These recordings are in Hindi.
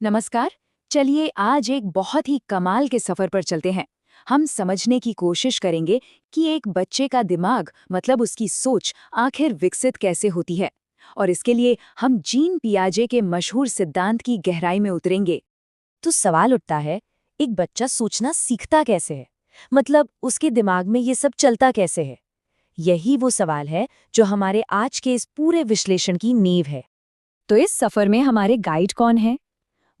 नमस्कार। चलिए आज एक बहुत ही कमाल के सफर पर चलते हैं। हम समझने की कोशिश करेंगे कि एक बच्चे का दिमाग मतलब उसकी सोच आखिर विकसित कैसे होती है। और इसके लिए हम जीन पियाजे के मशहूर सिद्धांत की गहराई में उतरेंगे। तो सवाल उठता है, एक बच्चा सोचना सीखता कैसे है? मतलब उसके दिमाग में ये सब चलता कैसे है? यही वो सवाल है जो हमारे आज के इस पूरे विश्लेषण की नींव है। तो इस सफर में हमारे गाइड कौन है?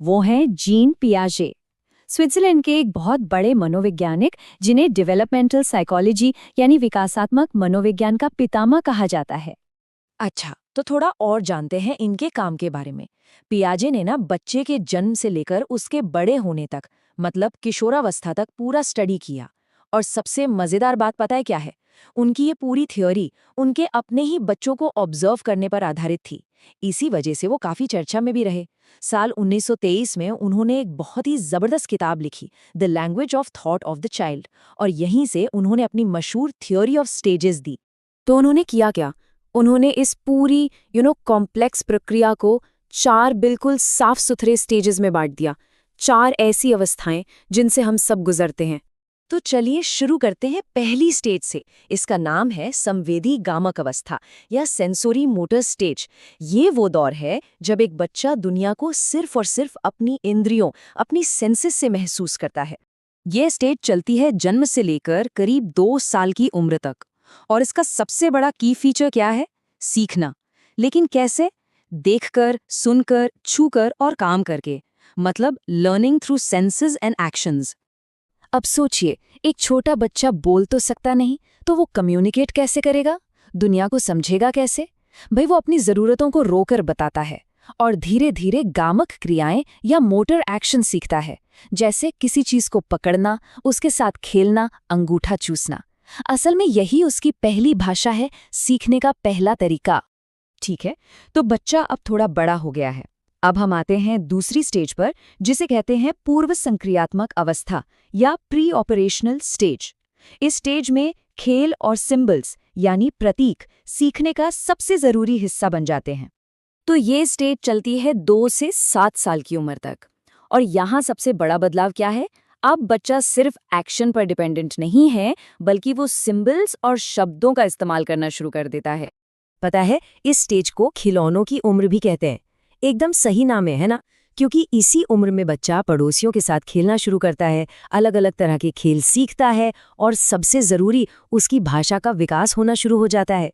वो हैं जीन पियाजे, स्विट्जरलैंड के एक बहुत बड़े मनोवैज्ञानिक, जिन्हें डेवलपमेंटल साइकोलॉजी यानी विकासात्मक मनोविज्ञान का पितामह कहा जाता है। अच्छा, तो थोड़ा और जानते हैं इनके काम के बारे में। पियाजे ने ना बच्चे के जन्म से लेकर उसके बड़े होने तक, मतलब किशोरावस्था तक पूरा स्टडी किया। और सबसे मजेदार बात पता है क्या है? उनकी ये पूरी थ्योरी उनके अपने ही बच्चों को ऑब्जर्व करने पर आधारित थी। इसी वजह से वो काफी चर्चा में भी रहे। साल 1923 में उन्होंने एक बहुत ही जबरदस्त किताब लिखी, the language of thought of the child, और यहीं से उन्होंने अपनी मशहूर थ्योरी ऑफ स्टेजेस दी। तो उन्होंने किया क्या? उन्होंने इस पूरी कॉम्प्लेक्स प्रक्रिया को 4 बिल्कुल साफ सुथरे स्टेजेस में बांट दिया। 4 ऐसी अवस्थाएं जिनसे हम सब गुजरते हैं। तो चलिए शुरू करते हैं पहली स्टेज से। इसका नाम है संवेदी गामक अवस्था या सेंसोरी मोटर स्टेज। ये वो दौर है जब एक बच्चा दुनिया को सिर्फ और सिर्फ अपनी इंद्रियों, अपनी सेंसेस से महसूस करता है। ये स्टेज चलती है जन्म से लेकर करीब 2 साल की उम्र तक। और इसका सबसे बड़ा की फीचर क्या है? सीखना। लेकिन कैसे? देखकर, सुनकर, छूकर और काम करके। मतलब learning through senses and actions. अब सोचिए, एक छोटा बच्चा बोल तो सकता नहीं, तो वो कम्युनिकेट कैसे करेगा? दुनिया को समझेगा कैसे? भाई वो अपनी जरूरतों को रोकर बताता है और धीरे धीरे गामक क्रियाएं या मोटर एक्शन सीखता है, जैसे किसी चीज को पकड़ना, उसके साथ खेलना, अंगूठा चूसना। असल में यही उसकी पहली भाषा है, सीखने का पहला तरीका। ठीक है, तो बच्चा अब थोड़ा बड़ा हो गया है। अब हम आते हैं दूसरी स्टेज पर, जिसे कहते हैं पूर्व संक्रियात्मक अवस्था या प्री ऑपरेशनल स्टेज। इस स्टेज में खेल और सिंबल्स यानी प्रतीक सीखने का सबसे जरूरी हिस्सा बन जाते हैं। तो ये स्टेज चलती है 2 से 7 साल की उम्र तक। और यहाँ सबसे बड़ा बदलाव क्या है? अब बच्चा सिर्फ एक्शन पर डिपेंडेंट नहीं है, बल्कि वो सिंबल्स और शब्दों का इस्तेमाल करना शुरू कर देता है। पता है, इस स्टेज को खिलौनों की उम्र भी कहते हैं। एकदम सही नाम है ना? क्योंकि इसी उम्र में बच्चा पड़ोसियों के साथ खेलना शुरू करता है, अलग अलग तरह के खेल सीखता है, और सबसे जरूरी, उसकी भाषा का विकास होना शुरू हो जाता है।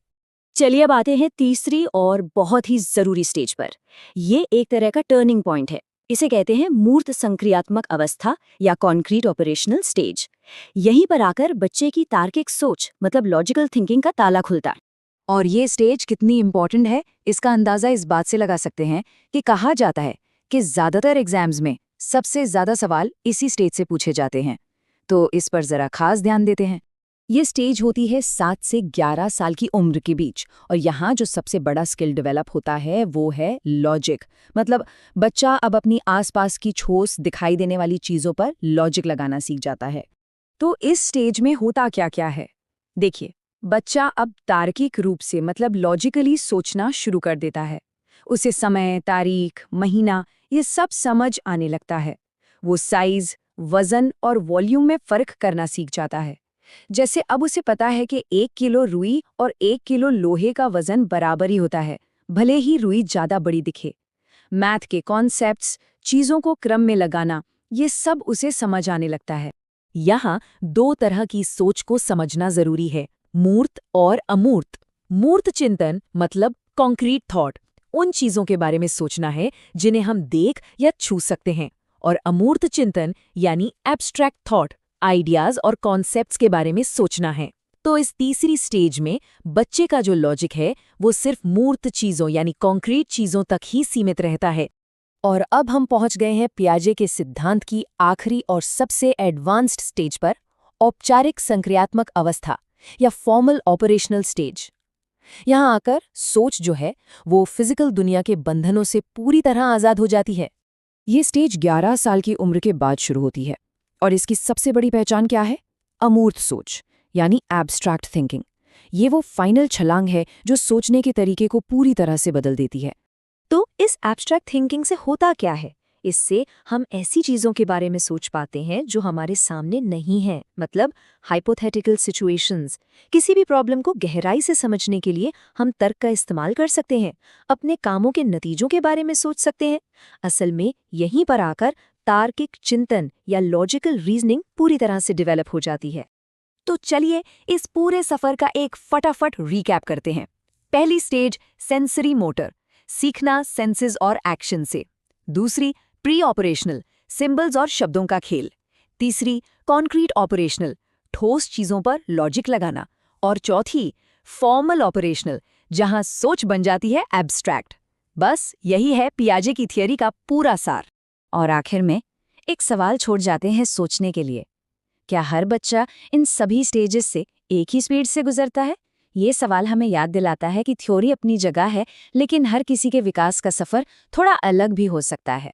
चलिए अब आते हैं तीसरी और बहुत ही जरूरी स्टेज पर। ये एक तरह का टर्निंग पॉइंट है। इसे कहते हैं मूर्त संक्रियात्मक अवस्था या कॉन्क्रीट ऑपरेशनल स्टेज। यहीं पर आकर बच्चे की तार्किक सोच मतलब लॉजिकल थिंकिंग का ताला खुलता है। और ये स्टेज कितनी इम्पोर्टेंट है, इसका अंदाजा इस बात से लगा सकते हैं कि कहा जाता है कि ज्यादातर एग्जाम्स में सबसे ज्यादा सवाल इसी स्टेज से पूछे जाते हैं। तो इस पर जरा खास ध्यान देते हैं। ये स्टेज होती है 7 से 11 साल की उम्र के बीच, और यहाँ जो सबसे बड़ा स्किल डेवलप होता है वो है लॉजिक। मतलब बच्चा अब अपनी आसपास की ठोस दिखाई देने वाली चीजों पर लॉजिक लगाना सीख जाता है। तो इस स्टेज में होता क्या क्या है? देखिए, बच्चा अब तार्किक रूप से मतलब लॉजिकली सोचना शुरू कर देता है। उसे समय, तारीख, महीना ये सब समझ आने लगता है। वो साइज, वजन और वॉल्यूम में फर्क करना सीख जाता है। जैसे अब उसे पता है कि 1 किलो रुई और 1 किलो लोहे का वजन बराबर ही होता है, भले ही रुई ज्यादा बड़ी दिखे। मैथ के कॉन्सेप्ट्स, चीजों को क्रम में लगाना, ये सब उसे समझ आने लगता है। यहाँ 2 तरह की सोच को समझना जरूरी है, मूर्त और अमूर्त। मूर्त चिंतन मतलब कॉन्क्रीट थॉट, उन चीजों के बारे में सोचना है जिन्हें हम देख या छू सकते हैं। और अमूर्त चिंतन यानी एब्स्ट्रैक्ट थॉट, आइडियाज और कॉन्सेप्ट्स के बारे में सोचना है। तो इस तीसरी स्टेज में बच्चे का जो लॉजिक है वो सिर्फ मूर्त चीजों यानी कॉन्क्रीट चीजों तक ही सीमित रहता है। और अब हम पहुंच गए हैं पियाजे के सिद्धांत की आखिरी और सबसे एडवांस्ड स्टेज पर, औपचारिक संक्रियात्मक अवस्था या फॉर्मल ऑपरेशनल स्टेज। यहाँ आकर सोच जो है वो फिजिकल दुनिया के बंधनों से पूरी तरह आजाद हो जाती है। ये स्टेज 11 साल की उम्र के बाद शुरू होती है, और इसकी सबसे बड़ी पहचान क्या है? अमूर्त सोच यानी एब्स्ट्रैक्ट थिंकिंग। ये वो फाइनल छलांग है जो सोचने के तरीके को पूरी तरह से बदल देती है। तो इस एब्स्ट्रैक्ट थिंकिंग से होता क्या है? इससे हम ऐसी चीज़ों के बारे में सोच पाते हैं जो हमारे सामने नहीं हैं, मतलब हाइपोथेटिकल सिचुएशंस। किसी भी प्रॉब्लम को गहराई से समझने के लिए हम तर्क का इस्तेमाल कर सकते हैं, अपने कामों के नतीजों के बारे में सोच सकते हैं। असल में यहीं पर आकर तार्किक चिंतन या लॉजिकल रीजनिंग पूरी तरह से डेवलप हो जाती है। तो चलिए इस पूरे सफर का एक फटाफट रीकैप करते हैं। पहली स्टेज सेंसरी मोटर, सीखना सेंसेस और एक्शन से। दूसरी प्री ऑपरेशनल, सिंबल्स और शब्दों का खेल। तीसरी कॉन्क्रीट ऑपरेशनल, ठोस चीजों पर लॉजिक लगाना। और चौथी फॉर्मल ऑपरेशनल, जहां सोच बन जाती है एब्स्ट्रैक्ट। बस यही है पियाजे की थियरी का पूरा सार। और आखिर में एक सवाल छोड़ जाते हैं सोचने के लिए, क्या हर बच्चा इन सभी स्टेजेस से एक ही स्पीड से गुजरता है? ये सवाल हमें याद दिलाता है कि थ्योरी अपनी जगह है, लेकिन हर किसी के विकास का सफर थोड़ा अलग भी हो सकता है।